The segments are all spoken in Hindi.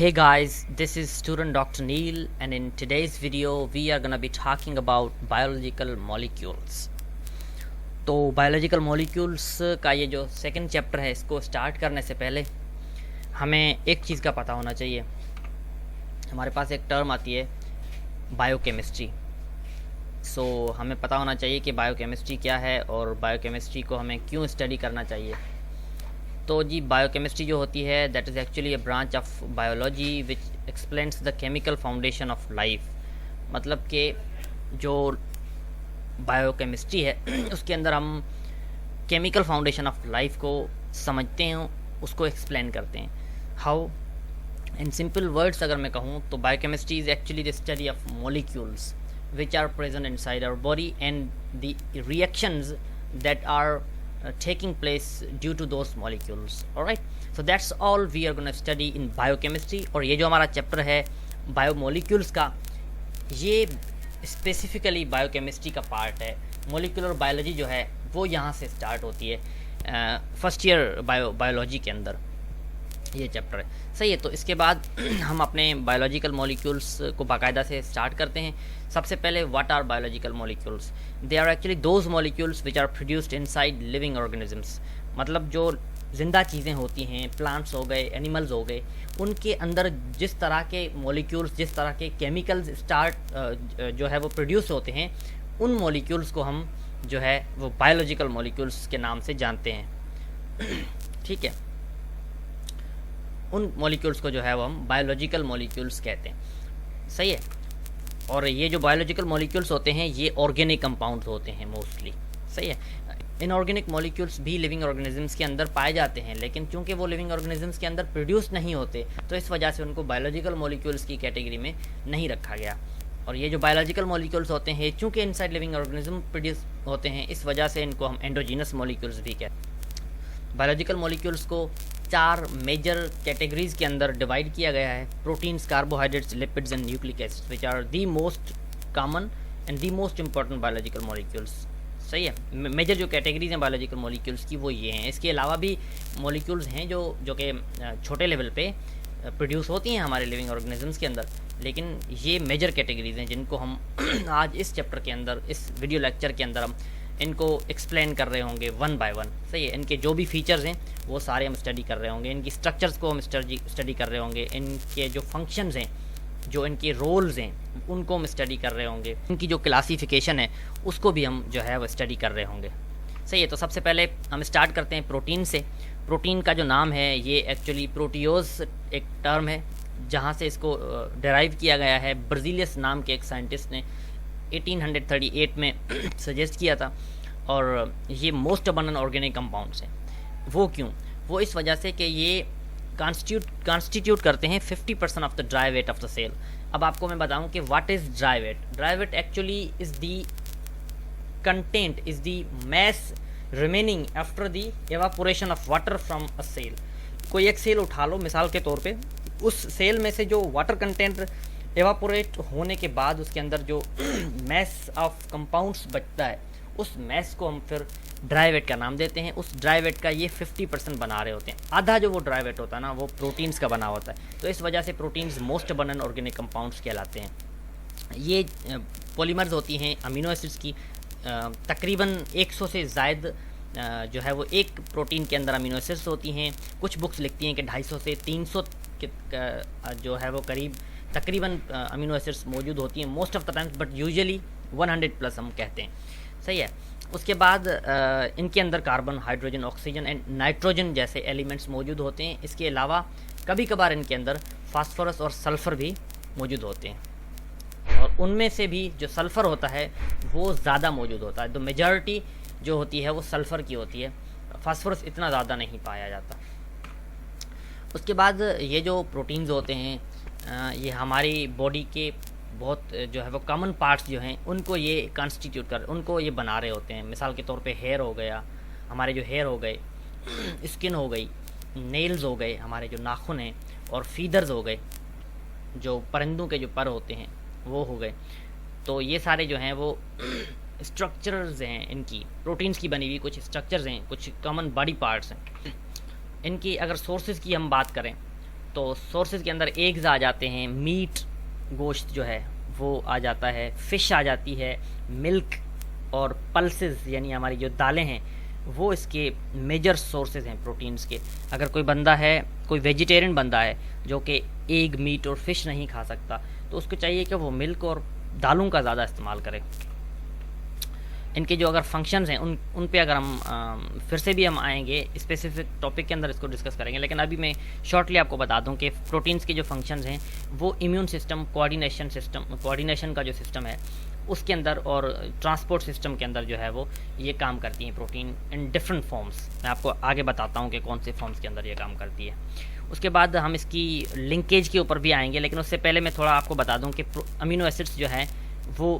Hey guys, this is student Dr. Neil, and in today's video we are gonna be talking about biological molecules. तो बायोलॉजिकल मॉलिक्यूल्स का ये जो सेकंड चैप्टर है, इसको स्टार्ट करने से पहले हमें एक चीज़ का पता होना चाहिए। हमारे पास एक टर्म आती है बायोकेमिस्ट्री। सो हमें पता होना चाहिए कि बायोकेमिस्ट्री क्या है और बायोकेमिस्ट्री को हमें क्यों स्टडी करना चाहिए। तो जी, बायोकेमिस्ट्री जो होती है that is actually a branch of biology which explains the chemical foundation of life. मतलब कि जो बायोकेमिस्ट्री है उसके अंदर हम केमिकल फाउंडेशन ऑफ लाइफ को समझते हैं, उसको एक्सप्लेन करते हैं। हाउ, इन सिंपल वर्ड्स अगर मैं कहूँ तो biochemistry is actually the study of molecules which are present inside our body and the reactions that are taking place due to those molecules. Alright, so that's all we are going to study in biochemistry. और ये जो हमारा चैप्टर है बायोमोलिक्यूल्स का, ये स्पेसिफिकली बायोकेमिस्ट्री का पार्ट है। मोलिकुलर बायोलॉजी जो है वो यहाँ से स्टार्ट होती है फर्स्ट ईयर बायोलॉजी के अंदर ये चैप्टर है। सही है, तो इसके बाद हम अपने बायोलॉजिकल मॉलिक्यूल्स को बाकायदा से स्टार्ट करते हैं। सबसे पहले, what are biological molecules? They are actually those molecules which are produced inside living organisms. मतलब जो जिंदा चीज़ें होती हैं, प्लांट्स हो गए, एनिमल्स हो गए, उनके अंदर जिस तरह के मॉलिक्यूल्स, जिस तरह के केमिकल्स जो है वो प्रोड्यूस होते हैं, उन मॉलिक्यूल्स को हम जो है वो बायोलॉजिकल मॉलिक्यूल्स के नाम से जानते हैं। ठीक है, उन मॉलिक्यूल्स को जो है वो हम बायोलॉजिकल मॉलिक्यूल्स कहते हैं। सही है, और ये जो बायोलॉजिकल मॉलिक्यूल्स होते हैं ये ऑर्गेनिक कंपाउंड्स होते हैं मोस्टली। सही है, इनऑर्गेनिक मॉलिक्यूल्स भी लिविंग ऑर्गेनिजम्स के अंदर पाए जाते हैं, लेकिन चूंकि वो लिविंग ऑर्गेनिजम्स के अंदर प्रोड्यूस नहीं होते तो इस वजह से उनको बायोलॉजिकल मॉलिक्यूल्स की कैटेगरी में नहीं रखा गया। और ये जो बायोलॉजिकल मॉलिक्यूल्स होते हैं, चूँकि इनसाइड लिविंग ऑर्गेनिज्म प्रोड्यूस होते हैं, इस वजह से इनको हम एंडोजीनस मॉलिक्यूल्स भी कहते हैं। बायोलॉजिकल मॉलिक्यूल्स को 4 मेजर कैटेगरीज के अंदर डिवाइड किया गया है: proteins, carbohydrates, lipids and nucleic acids, which are the most common and the most important biological molecules. सही है, मेजर जो कैटेगरीज हैं बायोलॉजिकल मॉलिक्यूल्स की वो ये हैं। इसके अलावा भी मॉलिक्यूल्स हैं जो कि छोटे लेवल पे प्रोड्यूस होती हैं हमारे लिविंग ऑर्गेनिजम्स के अंदर, लेकिन ये मेजर कैटेगरीज हैं जिनको हम आज इस चैप्टर के अंदर, इस वीडियो लेक्चर के अंदर हम इनको एक्सप्लेन कर रहे होंगे वन बाय वन। सही है, इनके जो भी फीचर्स हैं वो सारे हम स्टडी कर रहे होंगे, इनकी स्ट्रक्चर्स को हम स्टडी कर रहे होंगे, इनके जो फंक्शंस हैं, जो इनके रोल्स हैं, उनको हम स्टडी कर रहे होंगे, इनकी जो क्लासिफिकेशन है उसको भी हम जो है वो स्टडी कर रहे होंगे। सही है, तो सबसे पहले हम स्टार्ट करते हैं प्रोटीन से। प्रोटीन का जो नाम है ये एक्चुअली प्रोटियोज एक टर्म है, जहाँ से इसको डेराइव किया गया है। ब्राज़िलियस नाम के एक साइंटिस्ट ने 1838 में सजेस्ट किया था, और ये मोस्ट अबंडेंट ऑर्गेनिक कंपाउंड्स हैं। वो क्यों? वो इस वजह से कि ये कॉन्स्टिट्यूट करते हैं 50% of the dry weight of the cell. अब आपको मैं बताऊं कि what is dry weight. Dry weight actually is the content, is the mass remaining after the evaporation of water from a cell. कोई एक सेल उठा लो मिसाल के तौर पे, उस सेल में से जो वाटर कंटेंट एवापोरेट होने के बाद उसके अंदर जो मैस ऑफ कंपाउंड्स बचता है, उस मैस को हम फिर ड्राई वेट का नाम देते हैं। उस ड्राई वेट का ये 50% बना रहे होते हैं। आधा जो वो ड्राई वेट होता है ना, वो प्रोटीन्स का बना होता है। तो इस वजह से proteins most abundant organic compounds कहलाते हैं। ये पॉलीमर्स होती हैं अमीनो एसिड्स की, तकरीबन 100 से ज़ायद जो है वो एक प्रोटीन के अंदर अमीनो एसिड्स होती हैं। कुछ बुक्स लिखती हैं कि 250 से 300 जो है वो करीब तकरीबन अमीनो एसिड्स मौजूद होती हैं most of the times, but usually 100+ हम कहते हैं। सही है, उसके बाद इनके अंदर carbon, hydrogen, oxygen and nitrogen जैसे एलिमेंट्स मौजूद होते हैं। इसके अलावा कभी कभार इनके अंदर फास्फोरस और सल्फ़र भी मौजूद होते हैं, और उनमें से भी जो सल्फ़र होता है वो ज़्यादा मौजूद होता है। तो मेजॉरिटी जो होती है वो सल्फ़र की होती है, फास्फोरस इतना ज़्यादा नहीं पाया जाता। उसके बाद ये जो प्रोटीन्स होते हैं ये हमारी बॉडी के बहुत जो है वो कॉमन पार्ट्स जो हैं उनको ये कॉन्स्टिट्यूट उनको ये बना रहे होते हैं। मिसाल के तौर पे हेयर हो गया, हमारे जो हेयर हो गए, स्किन हो गई, नेल्स हो गए, हमारे जो नाखून हैं, और फीदर्स हो गए, जो परिंदों के जो पर होते हैं वो हो गए। तो ये सारे जो हैं वो स्ट्रक्चर्स हैं, इनकी प्रोटीन्स की बनी हुई कुछ स्ट्रक्चर्स हैं, कुछ कॉमन बॉडी पार्ट्स हैं। इनकी अगर सोर्सेज की हम बात करें तो सोर्सेज के अंदर एग्स आ जाते हैं, मीट गोश्त जो है वो आ जाता है, फ़िश आ जाती है, मिल्क और पल्सेस यानी हमारी जो दालें हैं वो इसके मेजर सोर्सेज हैं प्रोटीन्स के। अगर कोई बंदा है, कोई वेजिटेरियन बंदा है जो कि एग, मीट और फिश नहीं खा सकता, तो उसको चाहिए कि वो मिल्क और दालों का ज़्यादा इस्तेमाल करे। इनके जो अगर फंक्शंस हैं उन पे अगर हम फिर से भी हम आएंगे, स्पेसिफिक टॉपिक के अंदर इसको डिस्कस करेंगे, लेकिन अभी मैं शॉर्टली आपको बता दूं कि प्रोटीन्स के जो फंक्शंस हैं वो इम्यून सिस्टम, कोऑर्डिनेशन का जो सिस्टम है उसके अंदर और ट्रांसपोर्ट सिस्टम के अंदर जो है वो ये काम करती हैं प्रोटीन इन डिफरेंट फॉर्म्स। मैं आपको आगे बताता हूँ कि कौन से फॉर्म्स के अंदर ये काम करती है। उसके बाद हम इसकी लिंकेज के ऊपर भी आएंगे, लेकिन उससे पहले मैं थोड़ा आपको बता दूं कि अमीनो एसिड्स जो हैं वो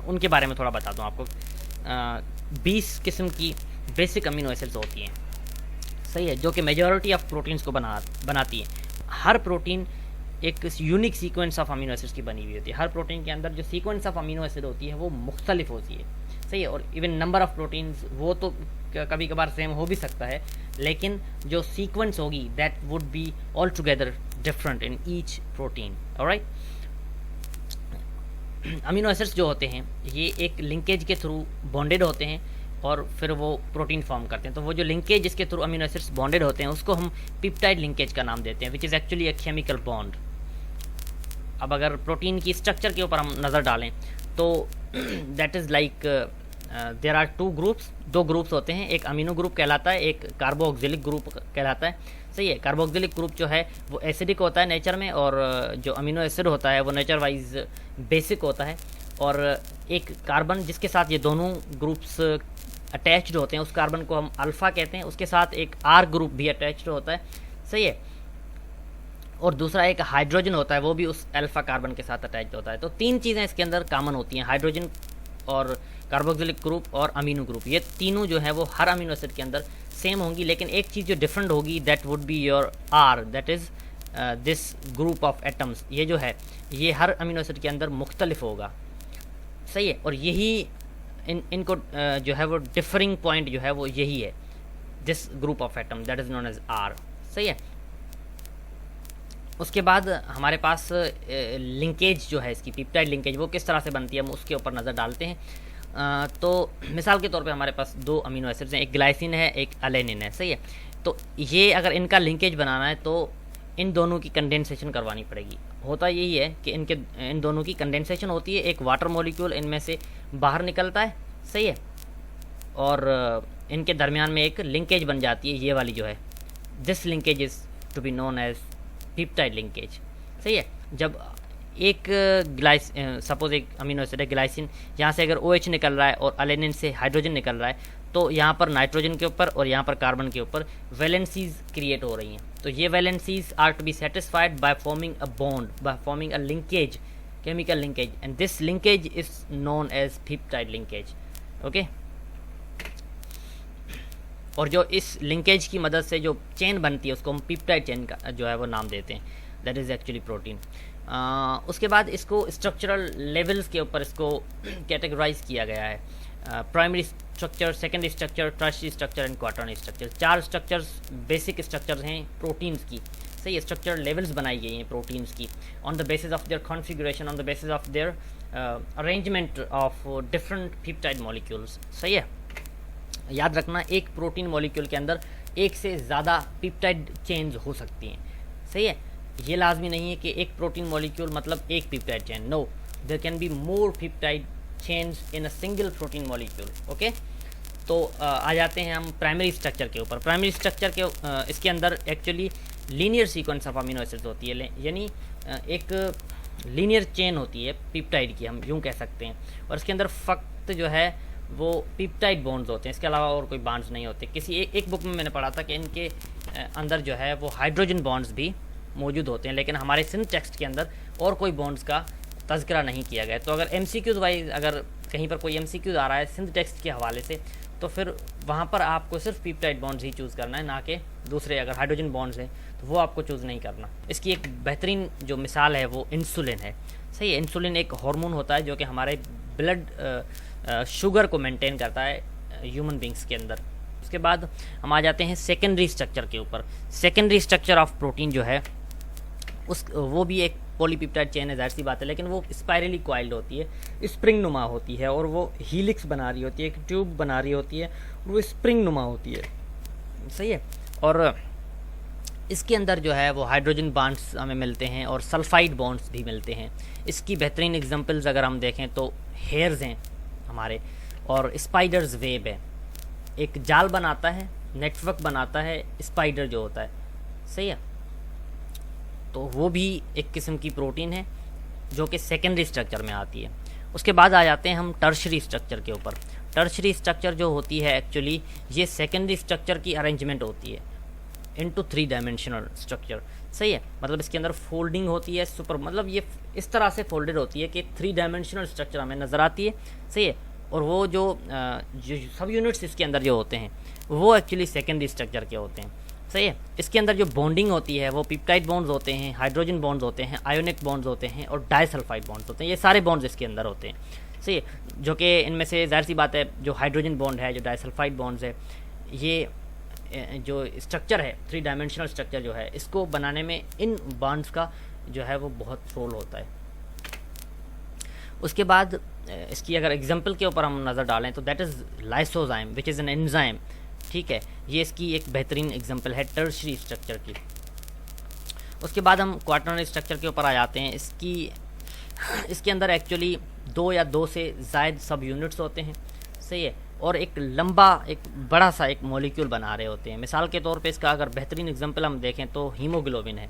उनके बारे में थोड़ा बता दूं आपको। 20 किस्म की बेसिक अमीनो एसिड्स होती हैं, सही है, जो कि मेजॉरिटी ऑफ प्रोटीन्स को बनाती हैं। हर प्रोटीन एक unique sequence of amino acids की बनी हुई होती है। हर प्रोटीन के अंदर जो सीक्वेंस ऑफ अमीनो एसिड होती है वो मुख्तलिफ होती है, सही है। और इवन नंबर ऑफ प्रोटीन्स वो तो कभी कभार सेम हो भी सकता है, लेकिन जो सीक्वेंस होगी that would be all together different in each protein. Alright, amino acids जो होते हैं ये एक लिंकेज के थ्रू बॉन्डेड होते हैं और फिर वो प्रोटीन फॉर्म करते हैं। तो वो जो लिंकेज जिसके थ्रू अमीनो एसिड्स बॉन्डेड होते हैं उसको हम पेप्टाइड लिंकेज का नाम देते हैं, which is actually a chemical bond. अब अगर प्रोटीन की स्ट्रक्चर के ऊपर हम नज़र डालें तो that is like there are दो ग्रुप्स होते हैं। एक अमीनो ग्रुप कहलाता है, एक कार्बोक्सिलिक ग्रुप कहलाता है, सही है। कार्बोक्सिलिक ग्रुप जो है वो एसिडिक होता है नेचर में, और जो अमीनो एसिड होता है वो नेचर वाइज बेसिक होता है। और एक कार्बन जिसके साथ ये दोनों ग्रुप्स अटैच्ड होते हैं उस कार्बन को हम अल्फ़ा कहते हैं। उसके साथ एक आर ग्रुप भी अटैच्ड होता है, सही है। और दूसरा एक हाइड्रोजन होता है, वो भी उस अल्फ़ा कार्बन के साथ अटैच्ड होता है। तो 3 चीज़ें इसके अंदर कॉमन होती हैं, हाइड्रोजन और कार्बोक्सिलिक ग्रुप और अमीनो ग्रुप। ये तीनों जो है वो हर अमीनो एसिड के अंदर सेम होंगी, लेकिन एक चीज़ जो डिफरेंट होगी that would be your R, that is this group of atoms. ये जो है ये हर अमीनो एसिड के अंदर मुख्तलिफ होगा, सही है। और यही इनको जो है वो डिफरिंग पॉइंट जो है वो यही है, this group of atom that is known as R, सही है। उसके बाद हमारे पास लिंकेज जो है इसकी पेप्टाइड लिंकेज वो किस तरह से बनती है हम उसके ऊपर नज़र डालते हैं। तो मिसाल के तौर पे हमारे पास 2 अमीनो एसिड्स हैं, एक ग्लाइसिन है, एक एलेनिन है, सही है। तो ये अगर इनका लिंकेज बनाना है तो इन दोनों की कंडेंसेशन करवानी पड़ेगी। होता यही है कि इन दोनों की कंडेंसेशन होती है, एक वाटर मॉलिक्यूल इनमें से बाहर निकलता है, सही है, और इनके दरमियान में एक लिंकेज बन जाती है, ये वाली जो है। This linkage is to be known as peptide linkage, सही है। जब एक सपोज एक अमीनो एसिड है ग्लाइसिन, यहाँ से अगर OH निकल रहा है और एलेनिन से हाइड्रोजन निकल रहा है, तो यहाँ पर नाइट्रोजन के ऊपर और यहाँ पर कार्बन के ऊपर वैलेंसीज क्रिएट हो रही हैं। तो ये valencies are to be satisfied by forming a bond, by forming a linkage, chemical linkage, and this linkage is known as peptide linkage, okay. और जो इस लिंकेज की मदद से जो चेन बनती है उसको हम पेप्टाइड चेन का जो है वो नाम देते हैं, दैट इज़ एक्चुअली प्रोटीन। उसके बाद इसको स्ट्रक्चरल लेवल्स के ऊपर इसको कैटेगराइज किया गया है, primary structure, secondary structure, tertiary structure and quaternary structure. 4 structures basic structures हैं प्रोटीन्स की, सही। स्ट्रक्चर लेवल्स बनाई गई हैं प्रोटीन्स की on the basis of their configuration, on the basis of their arrangement of different peptide molecules, सही है। याद रखना एक प्रोटीन मॉलिक्यूल के अंदर एक से ज़्यादा पेप्टाइड चेन्स हो सकती हैं, सही है। ये लाजमी नहीं है कि एक प्रोटीन मॉलिक्यूल मतलब एक peptide chain, no, there can be more peptide chains in a single protein molecule, okay. तो आ जाते हैं हम प्राइमरी स्ट्रक्चर के ऊपर। प्राइमरी स्ट्रक्चर के इसके अंदर actually linear sequence of amino acids होती है, यानी एक लीनियर चेन होती है पेप्टाइड की, हम यूँ कह सकते हैं। और इसके अंदर फ़क्त जो है वो पेप्टाइड बॉन्ड्स होते हैं, इसके अलावा और कोई बॉन्ड्स नहीं होते। किसी एक बुक में मैंने पढ़ा था कि इनके अंदर जो है वो हाइड्रोजन बॉन्ड्स भी मौजूद होते हैं, लेकिन हमारे सिंथ टेक्स्ट के अंदर और कोई बॉन्ड्स का तज़किरा नहीं किया गया। तो अगर MCQs वाइज अगर कहीं पर कोई MCQs आ रहा है सिंथ टेक्स्ट के हवाले से, तो फिर वहाँ पर आपको सिर्फ पेप्टाइड बॉन्ड्स ही चूज़ करना है, ना कि दूसरे अगर हाइड्रोजन बॉन्ड्स हैं तो वो आपको चूज़ नहीं करना। इसकी एक बेहतरीन जो मिसाल है वो इंसुलिन है, सही है। इंसुलिन एक हार्मोन होता है जो कि हमारे ब्लड शुगर को मेंटेन करता है ह्यूमन बींग्स के अंदर। उसके बाद हम आ जाते हैं सेकेंडरी स्ट्रक्चर के ऊपर। सेकेंडरी स्ट्रक्चर ऑफ प्रोटीन जो है उस वो भी एक पॉलीपेप्टाइड चेन है, जाहिर सी बात है, लेकिन वो स्पाइरली कॉइल्ड होती है, स्प्रिंग नुमा होती है, और वो हीलिक्स बना रही होती है, एक ट्यूब बना रही होती है, और वो स्प्रिंग नुमा होती है, सही है। और इसके अंदर जो है वो हाइड्रोजन बॉन्ड्स हमें मिलते हैं और सल्फाइड बॉन्ड्स भी मिलते हैं। इसकी बेहतरीन एग्जांपल्स अगर हम देखें तो हेयर्स हैं हमारे, और स्पाइडर्स वेब है, एक जाल बनाता है, नेटवर्क बनाता है स्पाइडर जो होता है, सही है। तो वो भी एक किस्म की प्रोटीन है जो कि सेकेंडरी स्ट्रक्चर में आती है। उसके बाद आ जाते हैं हम टर्शरी स्ट्रक्चर के ऊपर। टर्शरी स्ट्रक्चर जो होती है एक्चुअली ये सेकेंडरी स्ट्रक्चर की अरेंजमेंट होती है इनटू 3 डायमेंशनल स्ट्रक्चर, सही है। मतलब इसके अंदर फोल्डिंग होती है, सुपर मतलब ये इस तरह से फोल्डेड होती है कि 3 डायमेंशनल स्ट्रक्चर हमें नज़र आती है, सही है। और वो जो सब यूनिट्स इसके अंदर जो होते हैं वो एक्चुअली सेकेंडरी स्ट्रक्चर के होते हैं, सही है। इसके अंदर जो बॉन्डिंग होती है वो पेप्टाइड बॉन्ड्स होते हैं, हाइड्रोजन बॉन्ड्स होते हैं, आयोनिक बॉन्ड्स होते हैं और डाइसल्फाइड बॉन्ड्स होते हैं। ये सारे बॉन्ड्स इसके अंदर होते हैं, सही है। जो कि इनमें से जाहिर सी बात है जो हाइड्रोजन बॉन्ड है, जो डाइसल्फाइड बॉन्ड्स है, ये जो स्ट्रक्चर है 3 डायमेंशनल स्ट्रक्चर जो है, इसको बनाने में इन बॉन्ड्स का जो है वो बहुत रोल होता है। उसके बाद इसकी अगर एग्जांपल के ऊपर हम नज़र डालें तो that is lysozyme which is an enzyme, ठीक है। ये इसकी एक बेहतरीन एग्जांपल है टर्शरी स्ट्रक्चर की। उसके बाद हम क्वाटरनरी स्ट्रक्चर के ऊपर आ जाते हैं। इसके अंदर एक्चुअली 2 या 2 से ज़ायद सब यूनिट्स होते हैं, सही है, और एक लंबा एक बड़ा सा एक मॉलिक्यूल बना रहे होते हैं। मिसाल के तौर पे इसका अगर बेहतरीन एग्जांपल हम देखें तो हीमोग्लोबिन है।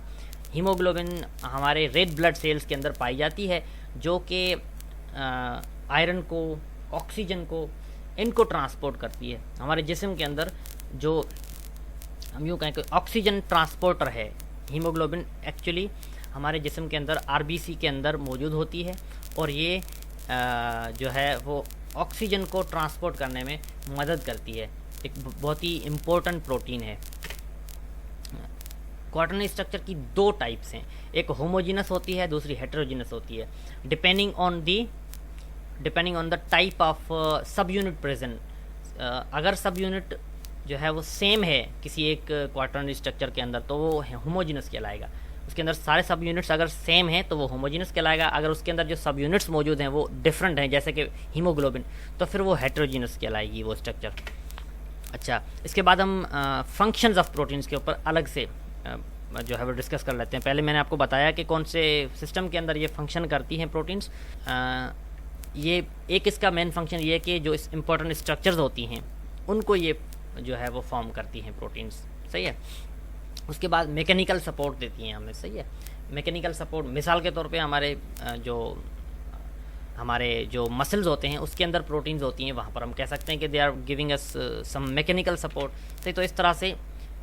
हीमोग्लोबिन हमारे रेड ब्लड सेल्स के अंदर पाई जाती है, जो कि आयरन को, ऑक्सीजन को, इनको ट्रांसपोर्ट करती है। हमारे जिस्म के अंदर जो हम यूँ कहें कि ऑक्सीजन ट्रांसपोर्टर है, हीमोग्लोबिन एक्चुअली हमारे जिस्म के अंदर आरबीसी के अंदर मौजूद होती है, और ये जो है वो ऑक्सीजन को ट्रांसपोर्ट करने में मदद करती है। एक बहुत ही इम्पोर्टेंट प्रोटीन है। क्वाटरनरी स्ट्रक्चर की 2 टाइप्स हैं, एक होमोजीनस होती है, दूसरी हेटेरोजीनस होती है, depending on the type of सब यूनिट प्रेजेंट। अगर सब यूनिट जो है वो सेम है किसी एक क्वाटरनरी स्ट्रक्चर के अंदर तो वो होमोजीनस कहलाएगा। उसके अंदर सारे सब यूनिट्स अगर सेम हैं तो वो होमोजीनस कहलाएगा। अगर उसके अंदर जो सब यूनिट्स मौजूद हैं वो डिफरेंट हैं, जैसे कि हीमोग्लोबिन, तो फिर वो हेटेरोजीनस कहलाएगी वो स्ट्रक्चर। अच्छा, इसके बाद हम फंक्शंस ऑफ प्रोटीन्स के ऊपर अलग से जो है वो डिस्कस कर लेते हैं। पहले मैंने आपको बताया कि कौन से सिस्टम के अंदर ये फंक्शन करती हैं प्रोटीन्स। ये एक इसका मेन फंक्शन ये है कि जो इम्पोर्टेंट स्ट्रक्चर्स होती हैं उनको ये जो है वो फॉर्म करती हैं प्रोटीन्स, सही है। उसके बाद मैकेनिकल सपोर्ट देती हैं हमें, सही है। मैकेनिकल सपोर्ट मिसाल के तौर पे हमारे जो मसल्स होते हैं उसके अंदर प्रोटीन्स होती हैं, वहाँ पर हम कह सकते हैं कि they are giving us some mechanical support, सही। तो इस तरह से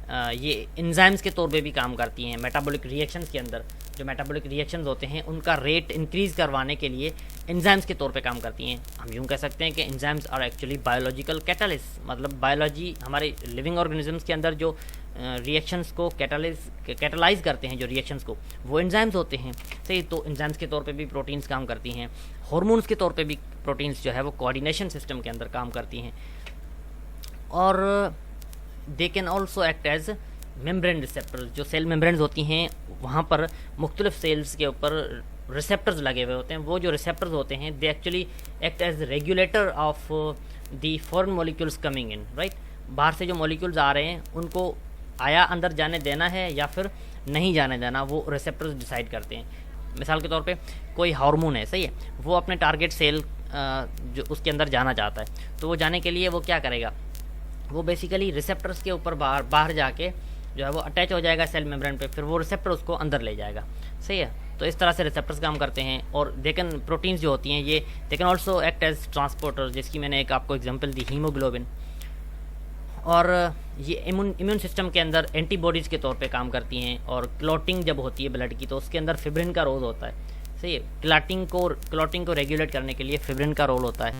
ये एंजाइम्स के तौर पे भी काम करती हैं। मेटाबॉलिक रिएक्शंस के अंदर जो मेटाबॉलिक रिएक्शंस होते हैं उनका रेट इंक्रीज़ करवाने के लिए एंजाइम्स के तौर पे काम करती हैं। हम यूँ कह सकते हैं कि enzymes are actually biological catalyst, मतलब बायोलॉजी हमारे लिविंग ऑर्गेनिजम्स के अंदर जो रिएक्शंस को कैटलाइज करते हैं, जो रिएक्शंस को, वो एंजाइम्स होते हैं, सही। तो एंजाइम्स के तौर पे भी प्रोटीन्स काम करती हैं। हार्मोन्स के तौर पे भी प्रोटीन्स जो है वो कोऑर्डिनेशन सिस्टम के अंदर काम करती हैं। और they can also act as membrane receptors. जो सेल मेम्ब्रेन्स होती हैं वहाँ पर मुख्तलिफ सेल्स के ऊपर रिसेप्टर्स लगे हुए होते हैं। वो जो रिसेप्टर्स होते हैं they actually act as regulator of the foreign molecules coming in, right. बाहर से जो मॉलिक्यूल्स आ रहे हैं उनको आया अंदर जाने देना है या फिर नहीं जाने देना, वो रिसेप्टर्स डिसाइड करते हैं। मिसाल के तौर पे कोई हार्मोन है, सही है, वो अपने टारगेट सेल जो उसके अंदर जाना चाहता है, तो वो जाने के लिए वो क्या करेगा, वो बेसिकली रिसेप्टर्स के ऊपर बाहर जाके जो है वो अटैच हो जाएगा सेल मेम्ब्रेन पे, फिर वो रिसेप्टर उसको अंदर ले जाएगा, सही है। तो इस तरह से रिसेप्टर्स काम करते हैं। और देकन प्रोटीन्स जो होती हैं ये they can also act as transporter, जिसकी मैंने एक आपको एग्जांपल दी, हीमोग्लोबिन। और ये इम्यून सिस्टम के अंदर एंटीबॉडीज़ के तौर पे काम करती हैं। और क्लॉटिंग जब होती है ब्लड की तो उसके अंदर फिब्रिन का रोल होता है, सही है। क्लॉटिंग को रेगुलेट करने के लिए फिब्रिन का रोल होता है।